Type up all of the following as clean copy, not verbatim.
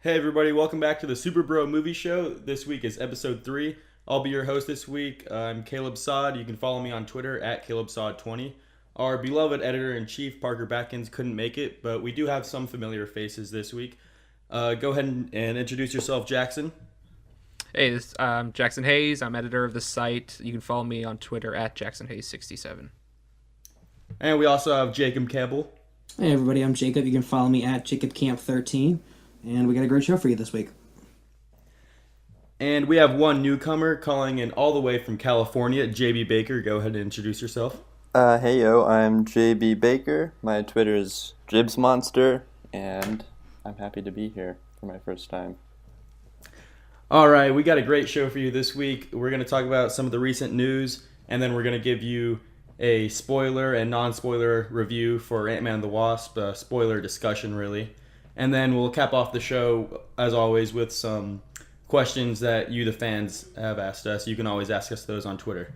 Hey everybody, welcome back to the SuperBro movie show. This week is episode 3. I'll be your host this week. I'm Caleb Sod. You can follow me on Twitter at CalebSod20. Our beloved editor-in-chief, Parker Batkins, couldn't make it, but we do have some familiar faces this week. Go ahead and introduce yourself, Jackson. Hey, I'm Jackson Hayes. I'm editor of the site. You can follow me on Twitter at JacksonHayes67. And we also have Jacob Campbell. Hey everybody, I'm Jacob. You can follow me at JacobCamp13. And we got a great show for you this week. And we have one newcomer calling in all the way from California, JB Baker. Go ahead and introduce yourself. Hey yo, I'm JB Baker. My Twitter is JibsMonster, and I'm happy to be here for my first time. All right, we got a great show for you this week. We're going to talk about some of the recent news, and then we're going to give you a spoiler and non-spoiler review for Ant-Man and the Wasp, a spoiler discussion really. And then we'll cap off the show, as always, with some questions that you, the fans, have asked us. You can always ask us those on Twitter.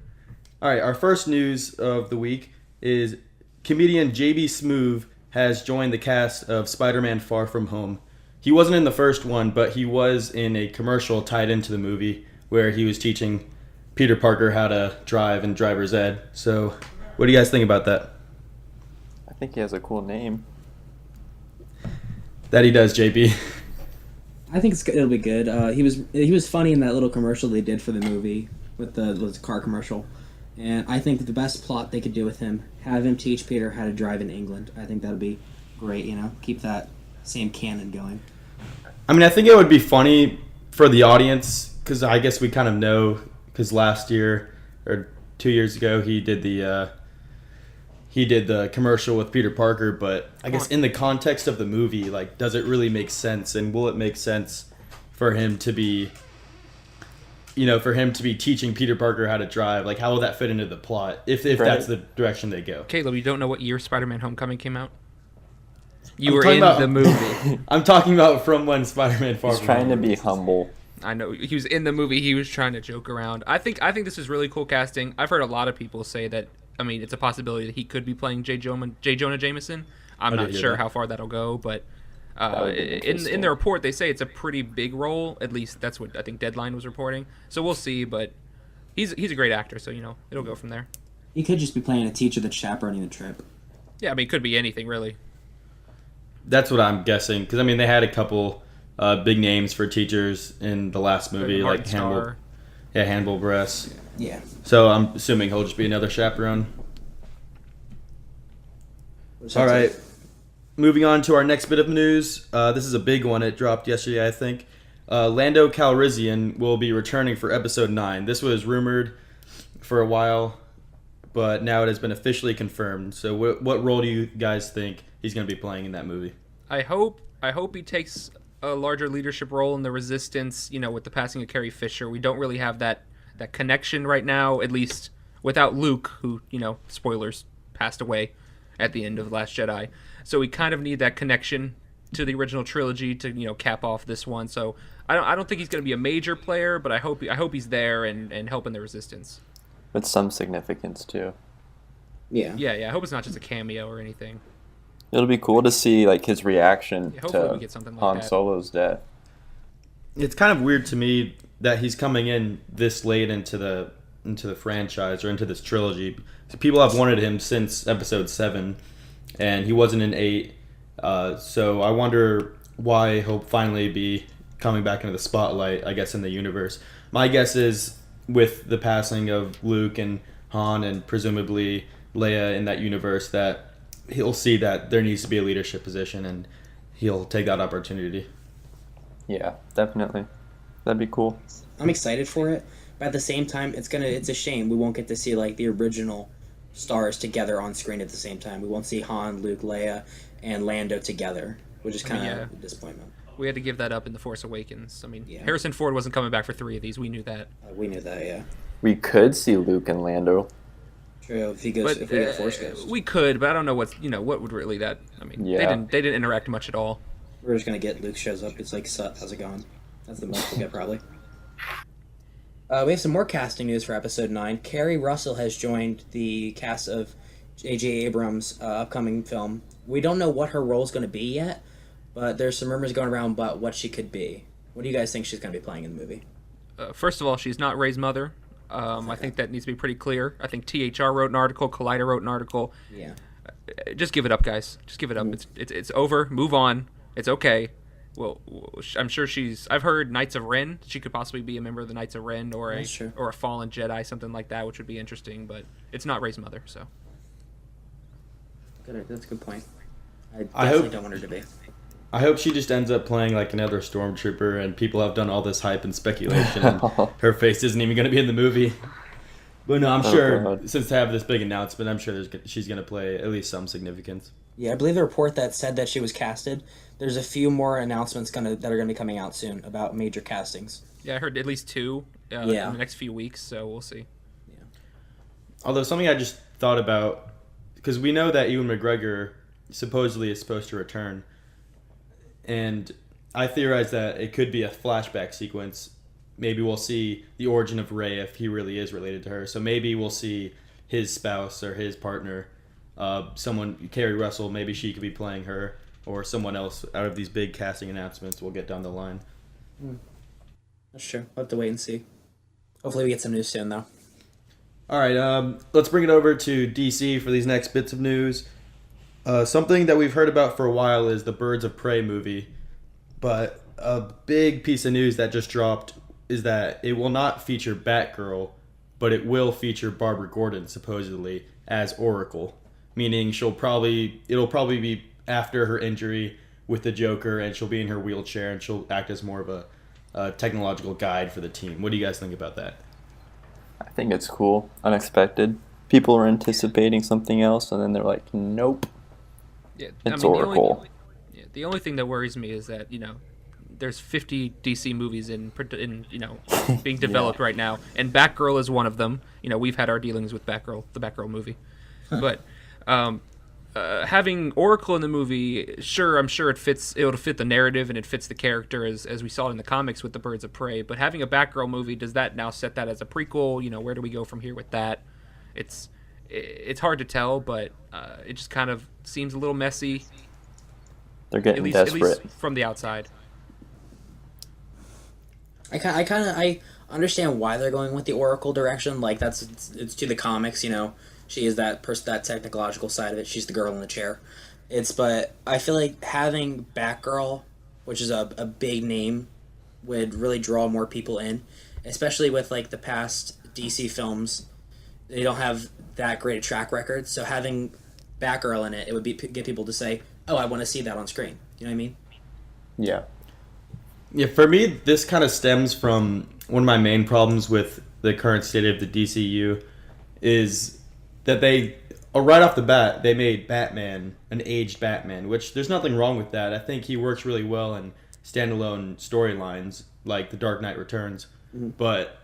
All right, our first news of the week is comedian JB Smoove has joined the cast of Spider-Man Far From Home. He wasn't in the first one, but he was in a commercial tied into the movie where he was teaching Peter Parker how to drive in driver's ed. So what do you guys think about that? I think he has a cool name. That he does, JP. I think it'll be good. He was funny in that little commercial they did for the movie with the car commercial, and I think the best plot they could do with him, have him teach Peter how to drive in England. I think that'd be great. Keep that same canon going. I mean, I think it would be funny for the audience because I guess we kind of know because last year or 2 years ago he did the commercial with Peter Parker, but I guess in the context of the movie, like, does it really make sense? And will it make sense for him to be, teaching Peter Parker how to drive? Like, how will that fit into the plot if that's the direction they go? Caleb, you don't know what year Spider-Man Homecoming came out? You were in the movie. I'm talking about from when Spider-Man Far From Home. He's trying to be humble. I know. He was in the movie. He was trying to joke around. I think this is really cool casting. I've heard a lot of people say that, it's a possibility that he could be playing J. Jonah Jameson. I'm not sure how far that'll go, but in the report they say it's a pretty big role. At least that's what I think Deadline was reporting. So we'll see, but he's a great actor, so it'll go from there. He could just be playing a teacher that's chaperoning the trip. Yeah, it could be anything really. That's what I'm guessing because they had a couple big names for teachers in the last movie, like Hannibal Buress. Yeah. So I'm assuming he'll just be another chaperone. All right. Moving on to our next bit of news. This is a big one. It dropped yesterday, I think. Lando Calrissian will be returning for Episode 9. This was rumored for a while, but now it has been officially confirmed. So what role do you guys think he's going to be playing in that movie? I hope he takes a larger leadership role in the Resistance. With the passing of Carrie Fisher, we don't really have that connection right now, at least without Luke, who, spoilers, passed away at the end of Last Jedi. So we kind of need that connection to the original trilogy to, cap off this one. So I don't think he's going to be a major player, but I hope he's there and helping the Resistance. With some significance, too. Yeah. Yeah, I hope it's not just a cameo or anything. It'll be cool to see, his reaction hopefully we get something like Han that. Solo's death. It's kind of weird to me that he's coming in this late into the franchise or into this trilogy. People have wanted him since Episode 7, and he wasn't in 8. So I wonder why he'll finally be coming back into the spotlight, I guess, in the universe. My guess is with the passing of Luke and Han and presumably Leia in that universe that he'll see that there needs to be a leadership position and he'll take that opportunity. Yeah, definitely. That'd be cool. I'm excited for it, but at the same time, it's a shame we won't get to see the original stars together on screen at the same time. We won't see Han, Luke, Leia, and Lando together, which is kind of a disappointment. We had to give that up in The Force Awakens. Yeah. Harrison Ford wasn't coming back for 3 of these. We knew that. We knew that, yeah. We could see Luke and Lando. True. If we get Force Ghost, we could, but I don't know what would really that. Yeah. They didn't interact much at all. we're just gonna get Luke shows up. It's like, sup, how's it going? That's the most we'll get probably. We have some more casting news for episode 9. Kerry Russell has joined the cast of J.J. Abrams' upcoming film. We don't know what her role is going to be yet, but there's some rumors going around about what she could be. What do you guys think she's going to be playing in the movie? First of all, she's not Ray's mother. I think that needs to be pretty clear. I think THR wrote an article, Collider wrote an article. Yeah. Just give it up, guys. Just give it up. It's over. Move on. It's okay. Well, I'm sure I've heard Knights of Ren. She could possibly be a member of the Knights of Ren or a fallen Jedi, something like that, which would be interesting. But it's not Ray's mother, so. Good. That's a good point. I definitely don't want her to be. I hope she just ends up playing like another stormtrooper, and people have done all this hype and speculation, and her face isn't even going to be in the movie. But no, I'm sure since they have this big announcement, I'm sure she's going to play at least some significance. Yeah, I believe the report that said that she was casted. There's a few more announcements that are going to be coming out soon about major castings. Yeah, I heard at least 2 in the next few weeks, so we'll see. Yeah. Although something I just thought about, because we know that Ewan McGregor supposedly is supposed to return, and I theorize that it could be a flashback sequence. Maybe we'll see the origin of Rey if he really is related to her. So maybe we'll see his spouse or his partner, Carrie Russell. Maybe she could be playing her, or someone else out of these big casting announcements we'll get down the line. That's true. We'll have to wait and see. Hopefully we get some news soon, though. All right, let's bring it over to DC for these next bits of news. Something that we've heard about for a while is the Birds of Prey movie, but a big piece of news that just dropped is that it will not feature Batgirl, but it will feature Barbara Gordon supposedly as Oracle, meaning it'll probably be after her injury with the Joker, and she'll be in her wheelchair, and she'll act as more of a technological guide for the team. What do you guys think about that? I think it's cool, unexpected. People are anticipating something else, and then they're like, nope. Yeah, it's Oracle. The only thing that worries me is that, there's 50 DC movies in being developed right now, and Batgirl is one of them. We've had our dealings with Batgirl, the Batgirl movie. But having Oracle in the movie, I'm sure it'll fit the narrative and it fits the character as we saw it in the comics with the Birds of Prey. But having a Batgirl movie, does that now set that as a prequel? Where do we go from here with that? It's hard to tell, but it just kind of seems a little messy. They're getting desperate. At least from the outside. I understand why they're going with the Oracle direction. Like it's to the comics, She is that technological side of it. She's the girl in the chair. But I feel like having Batgirl, which is a big name, would really draw more people in, especially with like the past DC films. They don't have that great a track record, so having Batgirl in it would get people to say, "Oh, I want to see that on screen." You know what I mean? Yeah. Yeah, for me, this kind of stems from one of my main problems with the current state of the DCU is that right off the bat, they made Batman an aged Batman, which there's nothing wrong with that. I think he works really well in standalone storylines like The Dark Knight Returns. Mm-hmm. But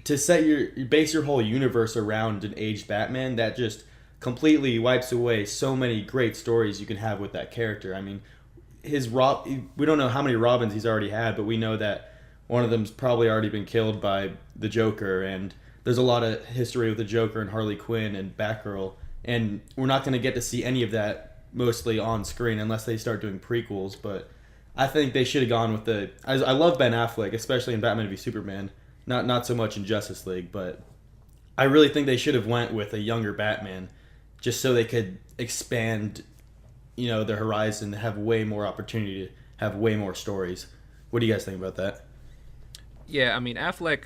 to base your whole universe around an aged Batman, that just completely wipes away so many great stories you can have with that character. I mean, we don't know how many Robins he's already had, but we know that one of them's probably already been killed by the Joker, and there's a lot of history with the Joker and Harley Quinn and Batgirl, and we're not going to get to see any of that mostly on screen unless they start doing prequels. But I think they should have gone with I love Ben Affleck, especially in Batman v Superman, not so much in Justice League, but I really think they should have went with a younger Batman just so they could expand their horizon, have way more opportunity to have way more stories. What do you guys think about that? Yeah, I mean, Affleck,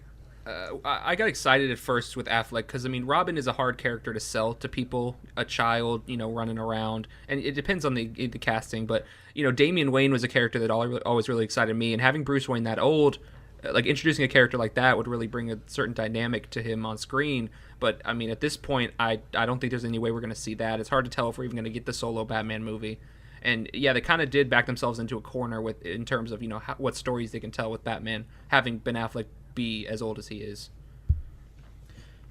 I got excited at first with Affleck because, I mean, Robin is a hard character to sell to people, a child, running around, and it depends on the casting, but, Damian Wayne was a character that always really excited me, and having Bruce Wayne that old, like, introducing a character like that would really bring a certain dynamic to him on screen. But, I mean, at this point, I don't think there's any way we're going to see that. It's hard to tell if we're even going to get the solo Batman movie. And, yeah, they kind of did back themselves into a corner in terms of, what stories they can tell with Batman, having Ben Affleck be as old as he is.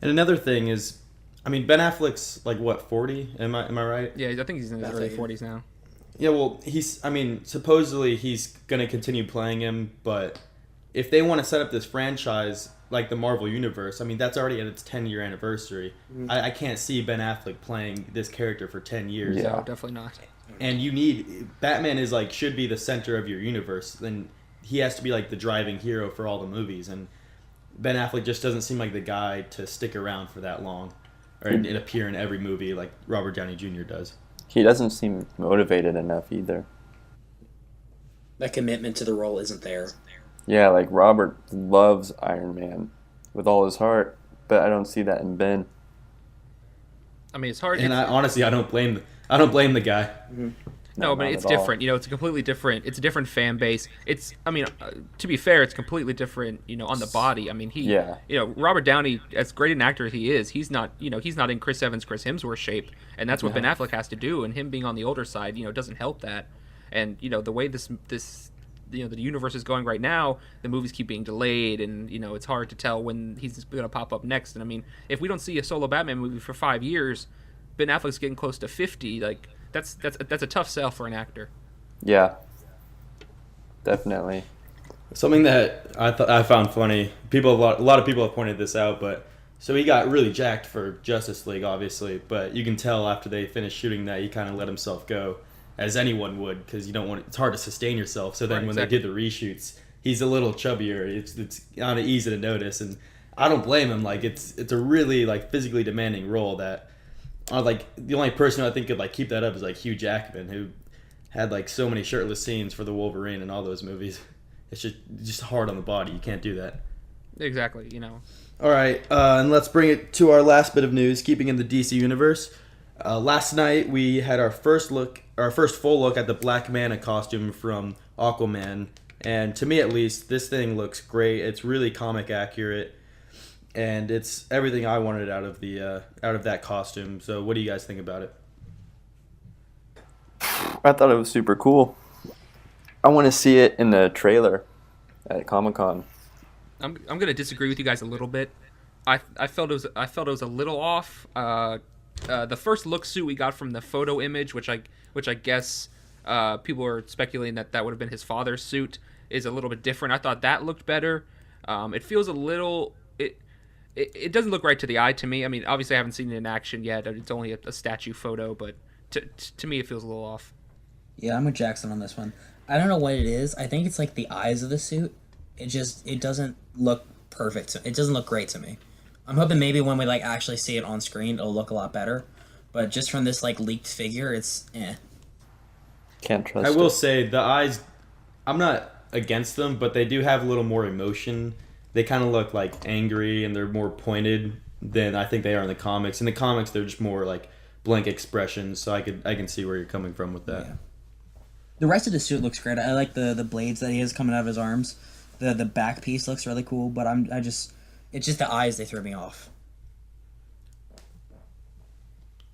And another thing is, I mean, Ben Affleck's, 40? Am I right? Yeah, I think he's in his early 40s now. Yeah, well, supposedly he's going to continue playing him, but if they want to set up this franchise like the Marvel Universe, I mean, that's already at its 10-year anniversary. Mm-hmm. I can't see Ben Affleck playing this character for 10 years. Yeah, no, definitely not. And Batman is like should be the center of your universe. Then he has to be like the driving hero for all the movies, and Ben Affleck just doesn't seem like the guy to stick around for that long or and appear in every movie like Robert Downey Jr. does. He doesn't seem motivated enough either. That commitment to the role isn't there. Yeah, like Robert loves Iron Man with all his heart, but I don't see that in Ben. I mean, it's hard. And I don't blame the guy. Mm-hmm. No, but not it's at all. different. It's a completely different. It's a different fan base. To be fair, it's completely different. On the body. I mean, Yeah. Robert Downey, as great an actor as he is, he's not in Chris Evans, Chris Hemsworth shape, and that's what Ben Affleck has to do. And him being on the older side, doesn't help that. And the way this the universe is going right now, the movies keep being delayed, and it's hard to tell when he's going to pop up next. And I mean, if we don't see a solo Batman movie for 5 years, Ben Affleck's getting close to 50. Like that's a tough sell for an actor. Yeah, definitely. Something that I found funny. A lot of people have pointed this out, but so he got really jacked for Justice League, obviously. But you can tell after they finished shooting that he kind of let himself go, as anyone would, because you don't want it's hard to sustain yourself. So then Right, when exactly. they did the reshoots, he's a little chubbier. It's kind of easy to notice, and I don't blame him. Like it's a really like physically demanding role that. Like the only person I think could like keep that up is like Hugh Jackman, who had like so many shirtless scenes for the Wolverine and all those movies. It's just hard on the body. You can't do that. Exactly. All right, and let's bring it to our last bit of news. Keeping in the DC universe, last night we had our first full look at the Black Manta costume from Aquaman, and to me at least, this thing looks great. It's really comic accurate. And it's everything I wanted out of that costume. So, what do you guys think about it? I thought it was super cool. I want to see it in the trailer at Comic-Con. I'm gonna disagree with you guys a little bit. I felt it was a little off. The first look suit we got from the photo image, which I guess people are speculating that would have been his father's suit, is a little bit different. I thought that looked better. It feels a little. It doesn't look right to the eye to me. I mean, obviously I haven't seen it in action yet. It's only a statue photo, but to me it feels a little off. Yeah, I'm with Jackson on this one. I don't know what it is. I think it's like the eyes of the suit. It doesn't look perfect. It doesn't look great to me. I'm hoping maybe when we like actually see it on screen, it'll look a lot better. But just from this like leaked figure, it's eh. Can't trust I will it. say the eyes. I'm not against them, but they do have a little more emotion. They kind of look like angry and they're more pointed than I think they are in the comics. In the comics, they're just more like blank expressions. So I can see where you're coming from with that. Yeah. The rest of the suit looks great. I like the blades that he has coming out of his arms. The back piece looks really cool, but it's just the eyes they throw me off.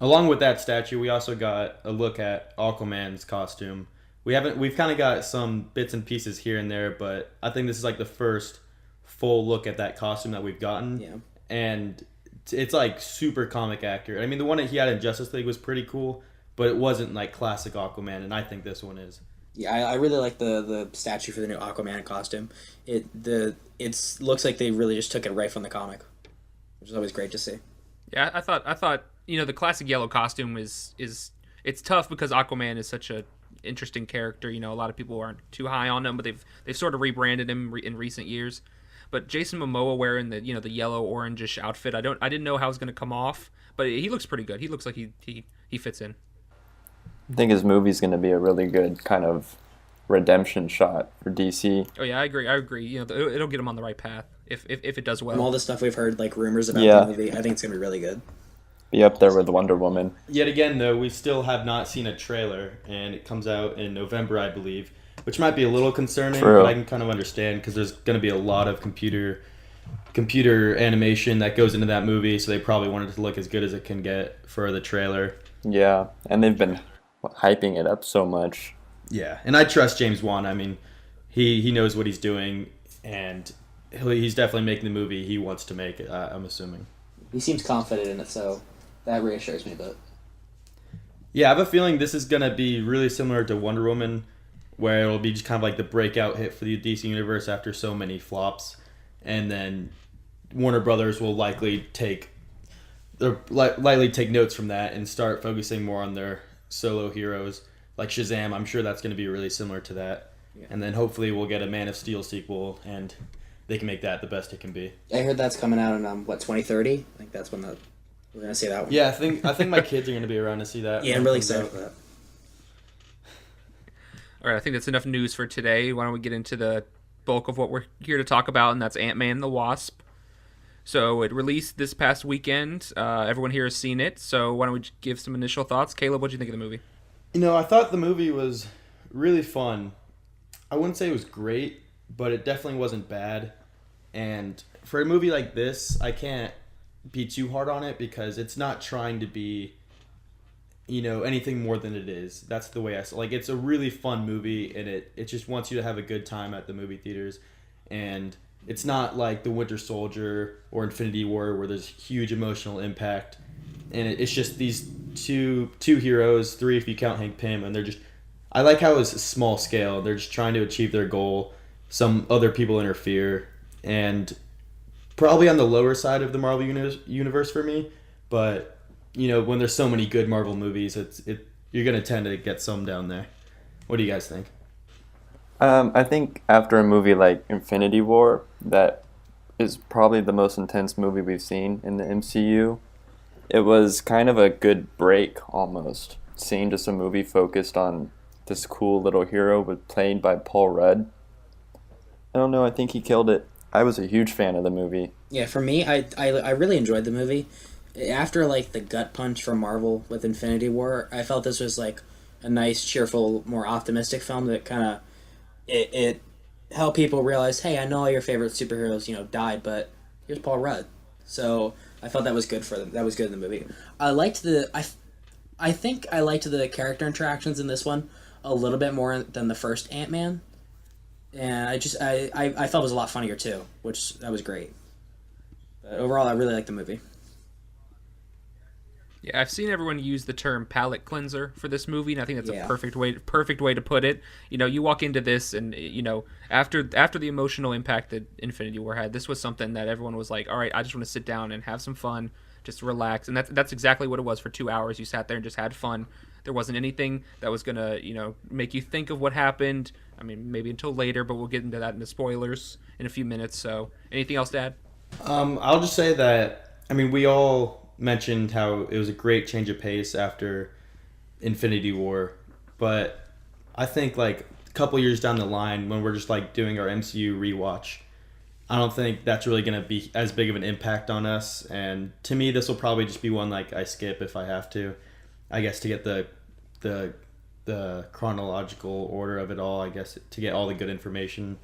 Along with that statue, we also got a look at Aquaman's costume. We've kind of got some bits and pieces here and there, but I think this is like the first full look at that costume that we've gotten. Yeah. And it's like super comic accurate. I mean, the one that he had in Justice League was pretty cool, but it wasn't like classic Aquaman, and I think this one is. Yeah, I really like the statue for the new Aquaman costume. It looks like they really just took it right from the comic, which is always great to see. Yeah, I thought the classic yellow costume is it's tough because Aquaman is such a interesting character. A lot of people aren't too high on him, but they've sort of rebranded him in recent years. But Jason Momoa wearing the the yellow orangish outfit, I didn't know how it was going to come off, but he looks pretty good. He looks like he fits in. I think his movie's going to be a really good kind of redemption shot for DC. Oh yeah, I agree. It'll get him on the right path if it does well. From all the stuff we've heard, like rumors about Yeah. the movie, I think it's gonna be really good. Be up there with Wonder Woman. Yet again, though, we still have not seen a trailer, and it comes out in November, I believe, which might be a little concerning, True. but I can kind of understand because there's going to be a lot of computer animation that goes into that movie, so they probably want it to look as good as it can get for the trailer. Yeah, and they've been hyping it up so much. Yeah, and I trust James Wan. I mean, he knows what he's doing, and he's definitely making the movie he wants to make, I'm assuming. He seems confident in it, so that reassures me a bit. Yeah, I have a feeling this is going to be really similar to Wonder Woman, where it'll be just kind of like the breakout hit for the DC Universe after so many flops, and then Warner Brothers will likely take notes from that and start focusing more on their solo heroes. like Shazam. I'm sure that's going to be really similar to that. Yeah. And then hopefully we'll get a Man of Steel sequel, and they can make that the best it can be. I heard that's coming out in 2030. I think that's when we're gonna see that one. Yeah, I think my kids are going to be around to see that. Yeah, I'm really excited for that. All right, I think that's enough news for today. Why don't we get into the bulk of what we're here to talk about, and that's Ant-Man and the Wasp. So it released this past weekend. Everyone here has seen it, so why don't we give some initial thoughts? Caleb, what do you think of the movie? I thought the movie was really fun. I wouldn't say it was great, but it definitely wasn't bad. And for a movie like this, I can't be too hard on it because it's not trying to be, anything more than it is. That's the way it's a really fun movie, and it just wants you to have a good time at the movie theaters. And it's not like The Winter Soldier or Infinity War where there's huge emotional impact. And it's just these two heroes, three if you count Hank Pym, and I like how it's small scale. They're just trying to achieve their goal. Some other people interfere, and probably on the lower side of the Marvel universe for me. But when there's so many good Marvel movies, you're gonna tend to get some down there. What do you guys think? I think after a movie like Infinity War, that is probably the most intense movie we've seen in the MCU. It was kind of a good break, almost, seeing just a movie focused on this cool little hero played by Paul Rudd. I don't know, I think he killed it. I was a huge fan of the movie. Yeah, for me, I really enjoyed the movie. After the gut punch from Marvel with Infinity War, I felt this was a nice, cheerful, more optimistic film that kind of it helped people realize, hey, I know all your favorite superheroes, died, but here's Paul Rudd. So I felt that was good for them. That was good in the movie. I think I liked the character interactions in this one a little bit more than the first Ant-Man. And I felt it was a lot funnier too, that was great. But overall, I really liked the movie. Yeah, I've seen everyone use the term palate cleanser for this movie, and I think that's Yeah. a perfect way to put it. You walk into this, and after the emotional impact that Infinity War had, this was something that everyone was like, "All right, I just want to sit down and have some fun, just relax." And that's exactly what it was for 2 hours. You sat there and just had fun. There wasn't anything that was gonna make you think of what happened. I mean, maybe until later, but we'll get into that in the spoilers in a few minutes. So, anything else to add? I'll just say that we all mentioned how it was a great change of pace after Infinity War, but I think a couple years down the line when we're just doing our MCU rewatch, I don't think that's really going to be as big of an impact on us. And to me, this will probably just be one I skip if I have to, I guess, to get the chronological order of it all, I guess, to get all the good information.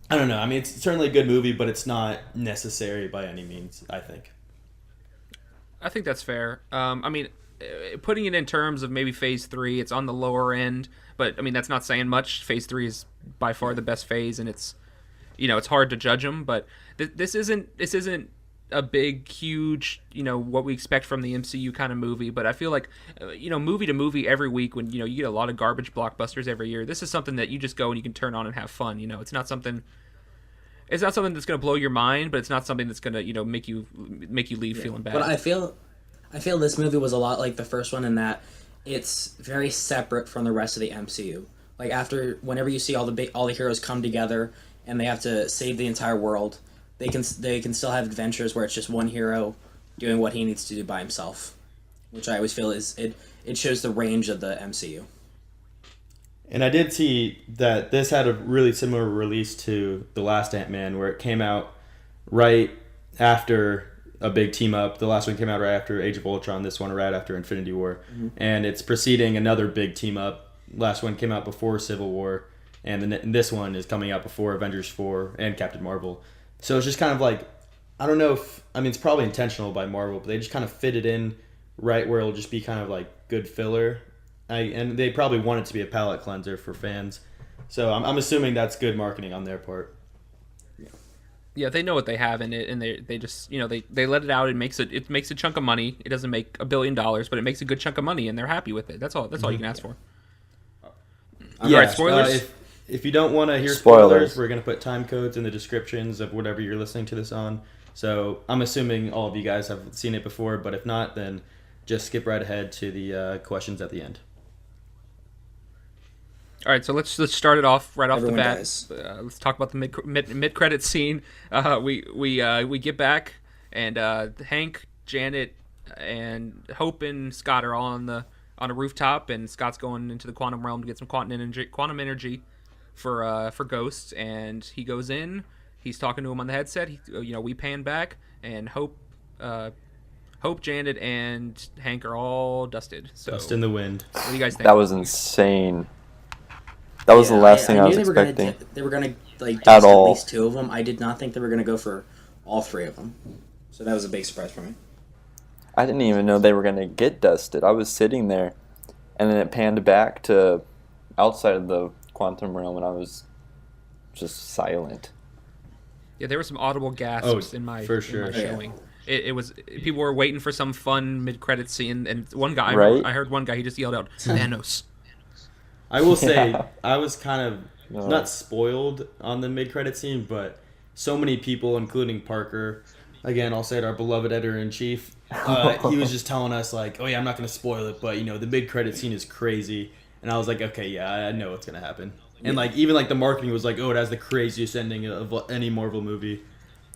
I don't know. It's certainly a good movie, but it's not necessary by any means, I think. I think that's fair. Putting it in terms of maybe Phase 3, it's on the lower end, but that's not saying much. Phase 3 is by far the best phase, and it's it's hard to judge them. But this isn't a big, huge what we expect from the MCU kind of movie. But I feel like movie to movie every week when you get a lot of garbage blockbusters every year. This is something that you just go and you can turn on and have fun. It's not something. It's not something that's going to blow your mind, but it's not something that's going to make you leave feeling bad. But I feel this movie was a lot like the first one in that it's very separate from the rest of the MCU. Whenever you see all the heroes come together and they have to save the entire world, they can still have adventures where it's just one hero doing what he needs to do by himself, which I always feel it shows the range of the MCU. And I did see that this had a really similar release to the last Ant-Man, where it came out right after a big team up. The last one came out right after Age of Ultron, this one right after Infinity War. Mm-hmm. And it's preceding another big team up. Last one came out before Civil War, and this one is coming out before Avengers 4 and Captain Marvel. So it's just kind of I don't know if, it's probably intentional by Marvel, but they just kind of fit it in right where it'll just be kind of good filler. And they probably want it to be a palate cleanser for fans. So I'm assuming that's good marketing on their part. Yeah, they know what they have in it, and they just they let it out. It makes a chunk of money. It doesn't make $1 billion, but it makes a good chunk of money, and they're happy with it. That's all you can ask for. Yeah, all right, spoilers. If you don't want to hear spoilers, we're gonna put time codes in the descriptions of whatever you're listening to this on. So I'm assuming all of you guys have seen it before, but if not, then just skip right ahead to the questions at the end. All right, so let's start it off right off Everyone the bat. dies. Let's talk about the mid credit scene. We get back, and Hank, Janet, and Hope and Scott are all on a rooftop, and Scott's going into the quantum realm to get some quantum energy for ghosts, and he goes in. He's talking to him on the headset. We pan back, and Hope, Janet, and Hank are all dusted. So, Dust in the wind. what do you guys think? That was insane. That was the last thing I was knew expecting. They were gonna like At dust at all. least 2 of them. I did not think they were gonna go for all 3 of them. So that was a big surprise for me. I didn't even know they were going to get dusted. I was sitting there, and then it panned back to outside of the quantum realm, and I was just silent. Yeah, there were some audible gasps in my for sure. in my showing. It was people were waiting for some fun mid-credit scene, and one guy, Right? I heard one guy, he just yelled out Thanos. I will say Yeah. I was kind of No. not spoiled on the mid-credit scene, but so many people, including Parker, again, I'll say it, our beloved editor-in-chief, he was just telling us, like, oh yeah, I'm not going to spoil it, but, the mid-credit scene is crazy. And I was like, okay, yeah, I know what's going to happen. And, like, even, like, the marketing was like, oh, it has the craziest ending of any Marvel movie.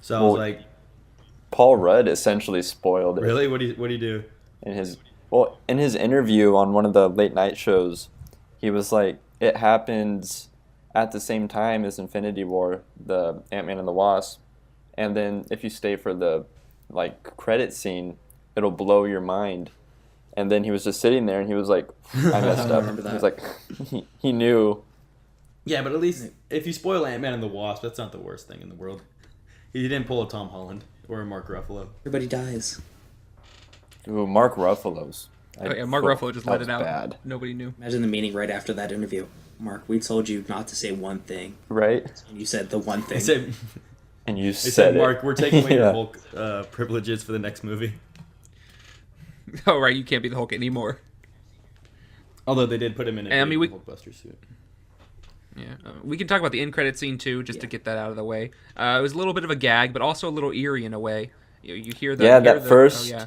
So I was Well, like, Paul Rudd essentially spoiled it really? What do you do? in his interview on one of the late night shows. He was like, it happens at the same time as Infinity War, the Ant-Man and the Wasp, and then if you stay for the credit scene, it'll blow your mind. And then he was just sitting there, and he was like, I messed up. remember that. He was like, he knew. Yeah, but at least if you spoil Ant-Man and the Wasp, that's not the worst thing in the world. He didn't pull a Tom Holland or a Mark Ruffalo. Everybody dies. Ooh, Mark Ruffalo's. Mark Ruffalo just let was it out. Bad. Nobody knew. Imagine the meeting right after that interview. Mark, we told you not to say one thing. Right? And you said the one thing. They said, And you they said said it. Mark, we're taking away Yeah. your Hulk privileges for the next movie. Oh right, you can't be the Hulk anymore. Although they did put him in a And, I mean, big we- Hulkbuster suit. Yeah, we can talk about the end credit scene too, just to get that out of the way. It was a little bit of a gag, but also a little eerie in a way. You hear the Yeah, that first- Oh, yeah.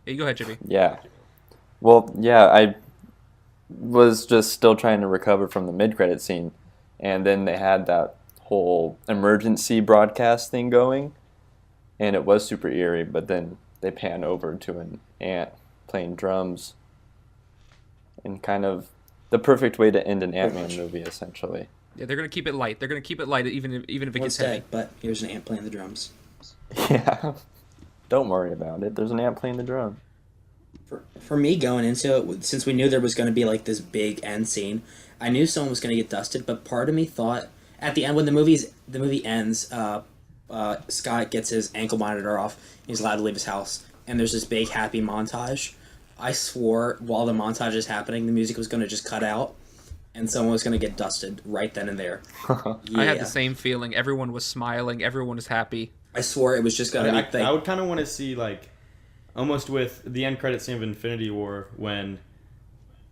Yeah, you go ahead, Jimmy. Yeah. Well, yeah, I was just still trying to recover from the mid-credit scene, and then they had that whole emergency broadcast thing going, and it was super eerie, but then they pan over to an ant playing drums, and kind of the perfect way to end an Ant-Man movie, essentially. Yeah, they're gonna keep it light. They're gonna keep it light, even if it One's gets heavy. dead, but here's an ant playing the drums. Yeah. Don't worry about it. There's an ant playing the drum. For me going into it, since we knew there was going to be like this big end scene, I knew someone was going to get dusted. But part of me thought at the end when the movie ends, Scott gets his ankle monitor off. He's allowed to leave his house, and there's this big happy montage. I swore while the montage is happening, the music was going to just cut out, and someone was going to get dusted right then and there. I had the same feeling. Everyone was smiling. Everyone was happy. I swore it was just going to be. I would kind of want to see, like, almost with the end credit scene of Infinity War when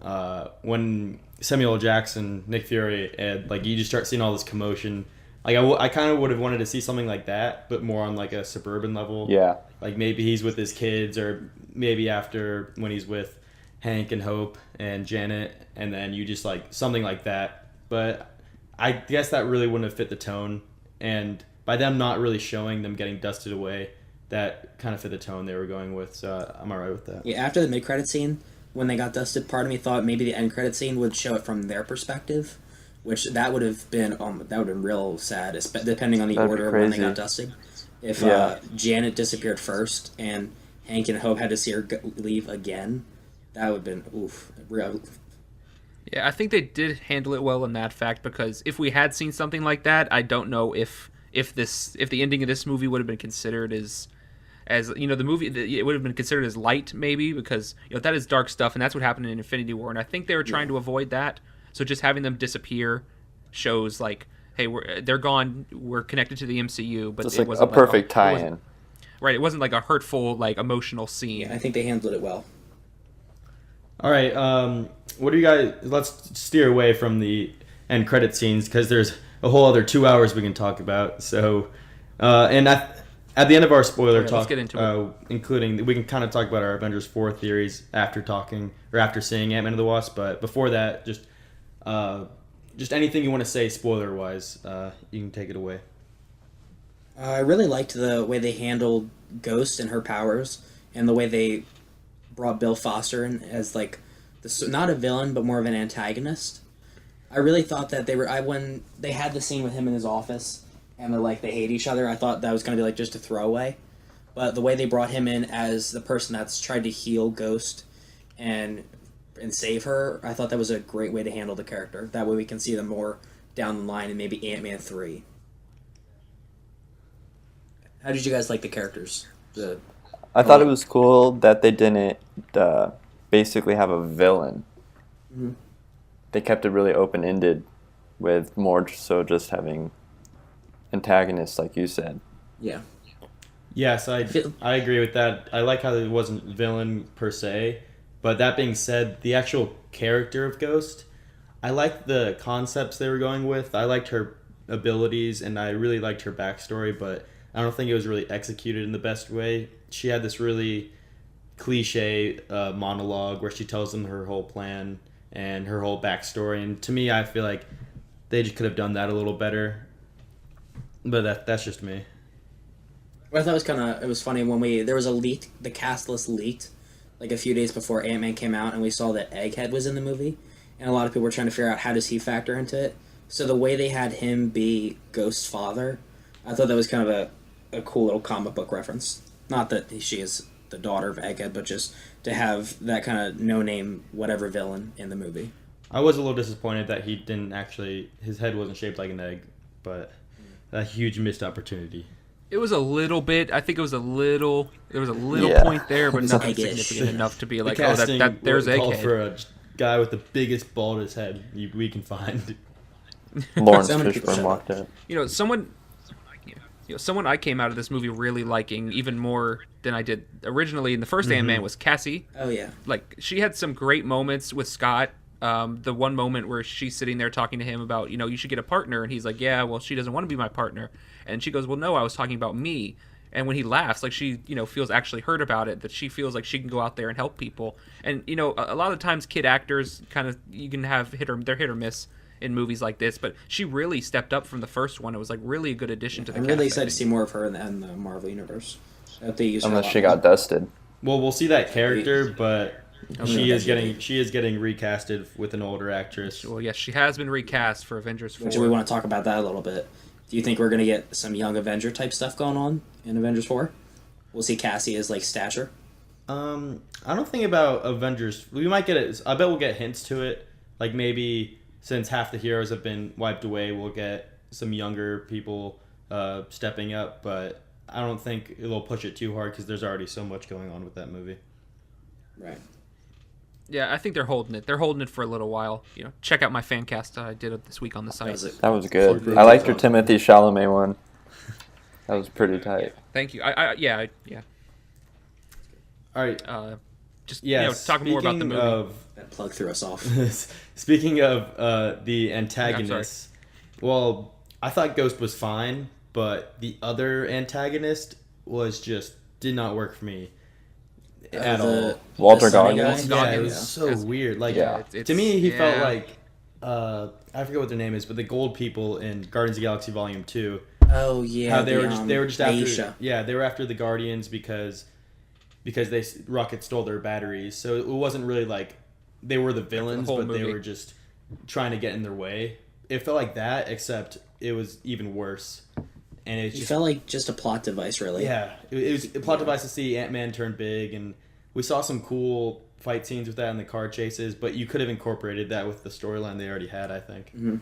Samuel L. Jackson, Nick Fury, and like you just start seeing all this commotion. Like I kind of would have wanted to see something like that, but more on like a suburban level. Yeah. Like maybe he's with his kids, or maybe after when he's with Hank and Hope and Janet, and then you just like something like that. But I guess that really wouldn't have fit the tone, and by them not really showing them getting dusted away, that kind of fit the tone they were going with. So I'm alright with that. Yeah, after the mid-credit scene, when they got dusted, part of me thought maybe the end-credit scene would show it from their perspective, which that would have been real sad, depending on the That'd be order of when they crazy. got dusted. If Yeah. Janet disappeared first and Hank and Hope had to see her leave again, that would have been real. Yeah, I think they did handle it well in that fact, because if we had seen something like that, I don't know if the ending of this movie would have been considered as the movie, it would have been considered as light, maybe, because that is dark stuff, and that's what happened in Infinity War, and I think they were trying to avoid that. So just having them disappear shows like, hey, they're gone, we're connected to the MCU, but Just it like a wasn't perfect it wasn't- tie-in. Right, it wasn't like a hurtful, like emotional scene. Yeah, I think they handled it well. All right, what do you guys? Let's steer away from the end credit scenes because there's a whole other 2 hours we can talk about. So, and at the end of our spoiler Okay, talk, let's get into including we can kind of talk about our Avengers 4 theories after seeing Ant-Man and the Wasp. But before that, just just anything you want to say spoiler wise, you can take it away. I really liked the way they handled Ghost and her powers, and the way they brought Bill Foster in as like not a villain but more of an antagonist. I really thought that when they had the scene with him in his office and they hate each other, I thought that was going to be like just a throwaway. But the way they brought him in as the person that's tried to heal Ghost and save her, I thought that was a great way to handle the character. That way we can see them more down the line in maybe Ant-Man 3. How did you guys like the characters? I thought it was cool that they didn't basically have a villain. Mm-hmm. They kept it really open-ended with more so just having antagonists, like you said. Yeah. Yes, I agree with that. I like how it wasn't villain per se, but that being said, the actual character of Ghost, I liked the concepts they were going with. I liked her abilities, and I really liked her backstory, but I don't think it was really executed in the best way. She had this really cliche monologue where she tells them her whole plan and her whole backstory, and to me, I feel like they just could have done that a little better. But that's just me. What I thought it was funny when there was a leak, the cast list leaked, like a few days before Ant-Man came out, and we saw that Egghead was in the movie, and a lot of people were trying to figure out how does he factor into it. So the way they had him be Ghost's father, I thought that was kind of a cool little comic book reference. Not that she is the daughter of Egghead, but just to have that kind of no-name whatever villain in the movie. I was a little disappointed that he didn't actually, his head wasn't shaped like an egg, but a huge missed opportunity. It was a little bit. I think it was a little. There was a little Yeah. point there, but nothing Eggish. significant enough to be like, The oh, casting there's called Egghead. for a guy with the biggest baldest head we can find. Lawrence So many people Fishburne shut walked out. Someone I came out of this movie really liking even more than I did originally in the 1st Ant-Man was Cassie. Oh, yeah. Like, she had some great moments with Scott. The one moment where she's sitting there talking to him about, you should get a partner, and he's like, yeah, well, she doesn't want to be my partner. And she goes, well, no, I was talking about me. And when he laughs, like, she, feels actually hurt about it, that she feels like she can go out there and help people. And, a lot of times kid actors kind of, you can have they're hit or miss in movies like this, but she really stepped up from the first one. It was, like, really a good addition to the cast. I'm really excited to see more of her in the Marvel Universe. I hope they use her a Unless lot she more. got dusted. Well, we'll see that character, but she is Eventually. getting recasted with an older actress. Well, yes, she has been recast for Avengers 4. Which we want to talk about that a little bit. Do you think we're going to get some young Avenger type stuff going on in Avengers 4? We'll see Cassie as, like, stature. I don't think about Avengers. We might get it. I bet we'll get hints to it. Like maybe since half the heroes have been wiped away, we'll get some younger people stepping up. But I don't think it'll push it too hard because there's already so much going on with that movie. Right. Yeah, I think they're holding it. They're holding it for a little while. Check out my fan cast I did this week on the site. That was good. SuperBro. I liked your Timothy Chalamet one. That was pretty tight. Thank you. Yeah. All right. Just Yes. talking more about the movie. That plug threw us off. Speaking of the antagonists, well, I thought Ghost was fine, but the other antagonist did not work for me at all. Walter the sunny Goggins? guy? Yeah, it was so weird. Like, Yeah. to me, he felt yeah. like I forget what their name is, but the gold people in Guardians of the Galaxy Volume 2. Oh, yeah. How they were just after. Aisha. Yeah, they were after the Guardians because Rocket stole their batteries. So it wasn't really like they were the villains, whole but they movie. were just trying to get in their way. It felt like that, except it was even worse. And it It just felt like just a plot device, really. yeah, it was a plot device to see Ant-Man turn big, and we saw some cool fight scenes with that in the car chases, but you could have incorporated that with the storyline they already had, I think. Mm-hmm.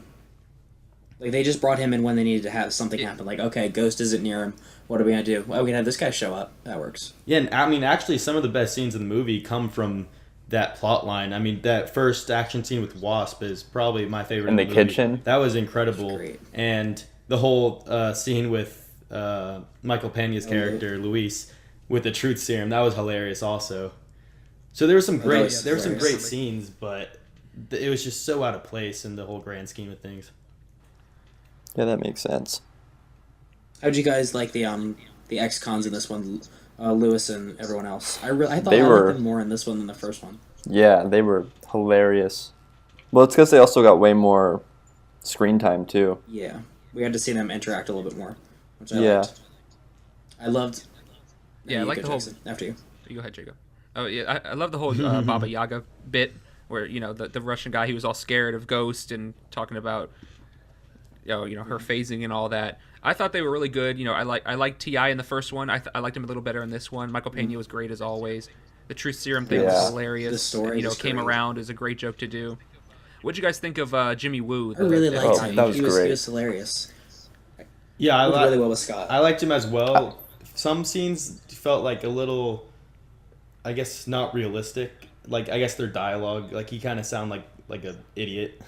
Like, they just brought him in when they needed to have something happen. Like, okay, Ghost isn't near him. What are we going to do? Well, we can have this guy show up. That works. Yeah, and I mean, actually, some of the best scenes in the movie come from that plot line. I mean, that first action scene with Wasp is probably my favorite In the movie. kitchen? That was incredible. That's great. And the whole scene with Michael Pena's character, Luis, with the truth serum, that was hilarious also. So there were some great was hilarious. great scenes, but it was just so out of place in the whole grand scheme of things. Yeah, that makes sense. How'd you guys like the ex-cons in this one, Lewis and everyone else? I thought They I were- liked them more in this one than the first one. Yeah, they were hilarious. Well, it's because they also got way more screen time too. Yeah, we had to see them interact a little bit more, which I Yeah. liked. I loved. Yeah, I You like go, the whole. Jackson. After you. You go ahead, Jacob. Oh yeah, I love the whole Baba Yaga bit where the Russian guy, he was all scared of Ghost and talking about her phasing and all that. I thought they were really good. I liked Ti in the first one. I liked him a little better in this one. Michael Pena was great as always. The truth serum thing was Yeah. hilarious. The story and, was came great. around is a great joke to do. What'd you guys think of Jimmy Woo? I really the liked Oh, him. that was He great. was hilarious. Yeah, He did really well with Scott. I liked him as well. Some scenes felt like a little, I guess, not realistic. Like, I guess their dialogue, like, he kind of sounded like an idiot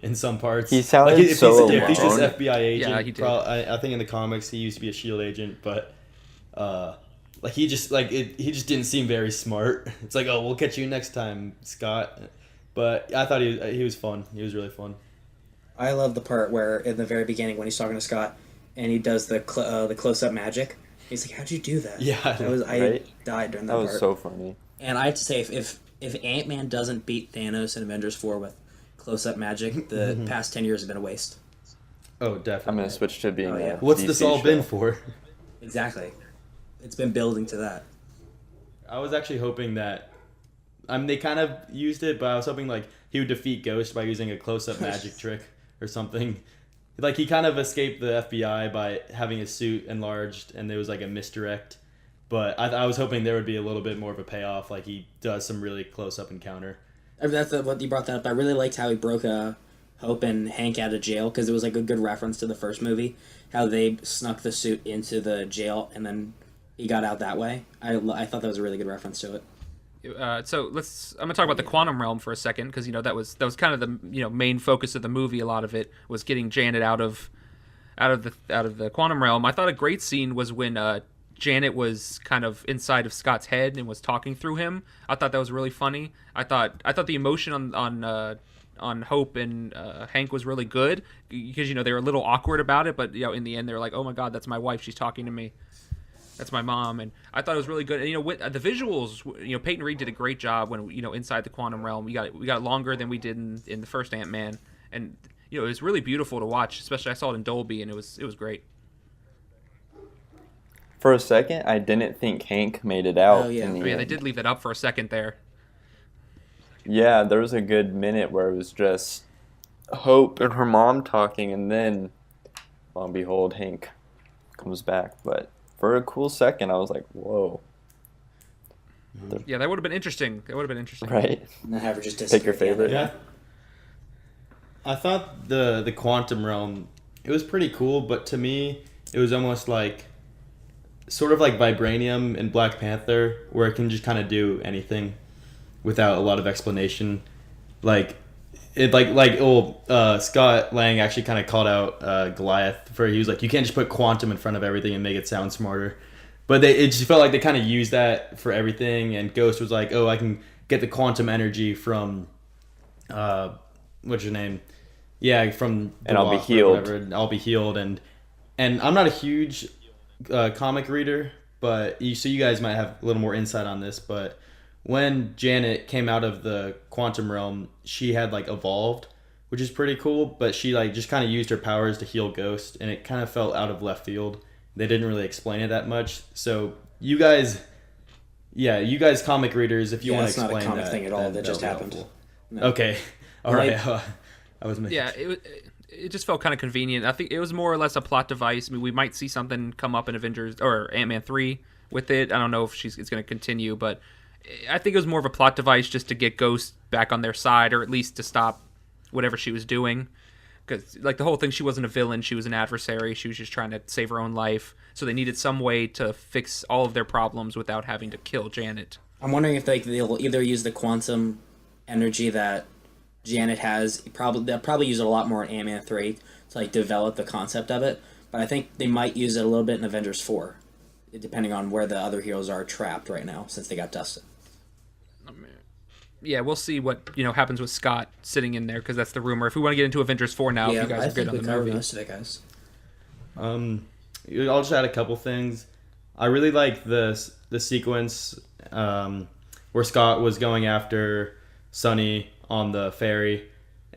in some parts. He sounded like, if so he's this alone. FBI agent, Yeah, he did. I think in the comics he used to be a SHIELD agent, but like he just he just didn't seem very smart. It's like, oh, we'll catch you next time, Scott. But I thought he was fun. He was really fun. I love the part where in the very beginning when he's talking to Scott and he does the close up magic. He's like, "How'd you do that?" Yeah, I right? died during that, That was part. so funny. And I have to say, if Ant-Man doesn't beat Thanos in Avengers 4 with close up magic, the past 10 years have been a waste. Oh, definitely. I'm gonna switch to being Oh, yeah. a What's DC this all show. been for? Exactly. It's been building to that. I was actually hoping that, they kind of used it, but I was hoping like he would defeat Ghost by using a close-up magic trick or something. Like he kind of escaped the FBI by having his suit enlarged, and there was like a misdirect. But I was hoping there would be a little bit more of a payoff, like he does some really close-up encounter. I mean, that's what you brought that up. I really liked how he broke Hope and Hank out of jail because it was like a good reference to the first movie. How they snuck the suit into the jail and then he got out that way. I thought that was a really good reference to it. So I'm gonna talk about the quantum realm for a second because that was kind of the main focus of the movie. A lot of it was getting Janet out of the quantum realm. I thought a great scene was when Janet was kind of inside of Scott's head and was talking through him. I thought that was really funny. I thought the emotion on Hope and Hank was really good because they were a little awkward about it, but in the end they were like, oh my god, that's my wife, she's talking to me. That's my mom, and I thought it was really good. And with the visuals, Peyton Reed did a great job when inside the quantum realm. We got longer than we did in the first Ant-Man, and it was really beautiful to watch. Especially I saw it in Dolby, and it was great. For a second, I didn't think Hank made it out. Oh, yeah. In the Oh, yeah, end. they did leave that up for a second there. Yeah, there was a good minute where it was just Hope and her mom talking, and then, lo and behold, Hank comes back. But for a cool second, I was like, whoa. Yeah, that would have been interesting. Right? And then have her just Pick your favorite. Yeah. I thought the quantum realm, it was pretty cool, but to me, it was almost like, sort of like Vibranium in Black Panther, where it can just kind of do anything without a lot of explanation. Like, Scott Lang actually kind of called out Goliath he was like, you can't just put quantum in front of everything and make it sound smarter. But it just felt like they kind of used that for everything, and Ghost was like, oh, I can get the quantum energy from, what's your name? Yeah, from And I'll be Wasp or healed. whatever, and I'll be healed. And I'm not a huge comic reader, but so you guys might have a little more insight on this, but when Janet came out of the quantum realm, she had evolved, which is pretty cool, but she just kind of used her powers to heal Ghost, and it kind of felt out of left field. They didn't really explain it that much. So you guys comic readers, if you want to it's not explain a comic that, thing at all. then That just would be happened. helpful. No. Okay. All Right. right. I was making Yeah, it just felt kind of convenient. I think it was more or less a plot device. I mean, we might see something come up in Avengers or Ant-Man 3 with it. I don't know if it's going to continue, but I think it was more of a plot device just to get Ghost back on their side, or at least to stop whatever she was doing. Because the whole thing, she wasn't a villain, she was an adversary. She was just trying to save her own life. So they needed some way to fix all of their problems without having to kill Janet. I'm wondering if they'll either use the quantum energy that Janet has. They'll probably use it a lot more in Ant-Man 3 to develop the concept of it. But I think they might use it a little bit in Avengers 4, depending on where the other heroes are trapped right now since they got dusted. Yeah, we'll see what happens with Scott sitting in there, because that's the rumor. If we want to get into Avengers 4 now, if you guys I are good think on we the covered movie. most of it, guys. I'll just add a couple things. I really like the sequence where Scott was going after Sonny on the ferry,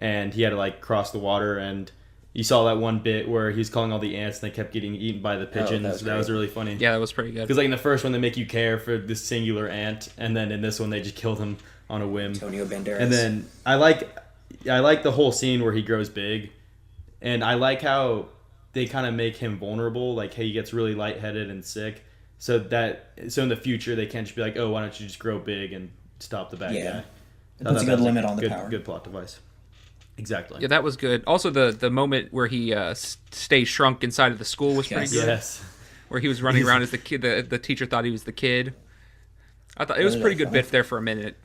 and he had to like cross the water, and you saw that one bit where he was calling all the ants and they kept getting eaten by the pigeons. That was really funny. Yeah, that was pretty good. Because like in the first one, they make you care for this singular ant, and then in this one, they just killed him on a whim. Antonio Banderas. And then I like the whole scene where he grows big, and I like how they kind of make him vulnerable. Like, hey, he gets really lightheaded and sick, so in the future they can't just be like, oh, why don't you just grow big and stop the bad guy? It puts a good limit on the good, power. Good plot device. Exactly. Yeah, that was good. Also, the moment where he stays shrunk inside of the school was pretty good. Yes. Where he was running around as the kid. The teacher thought he was the kid. I thought it was a pretty good bit there for a minute.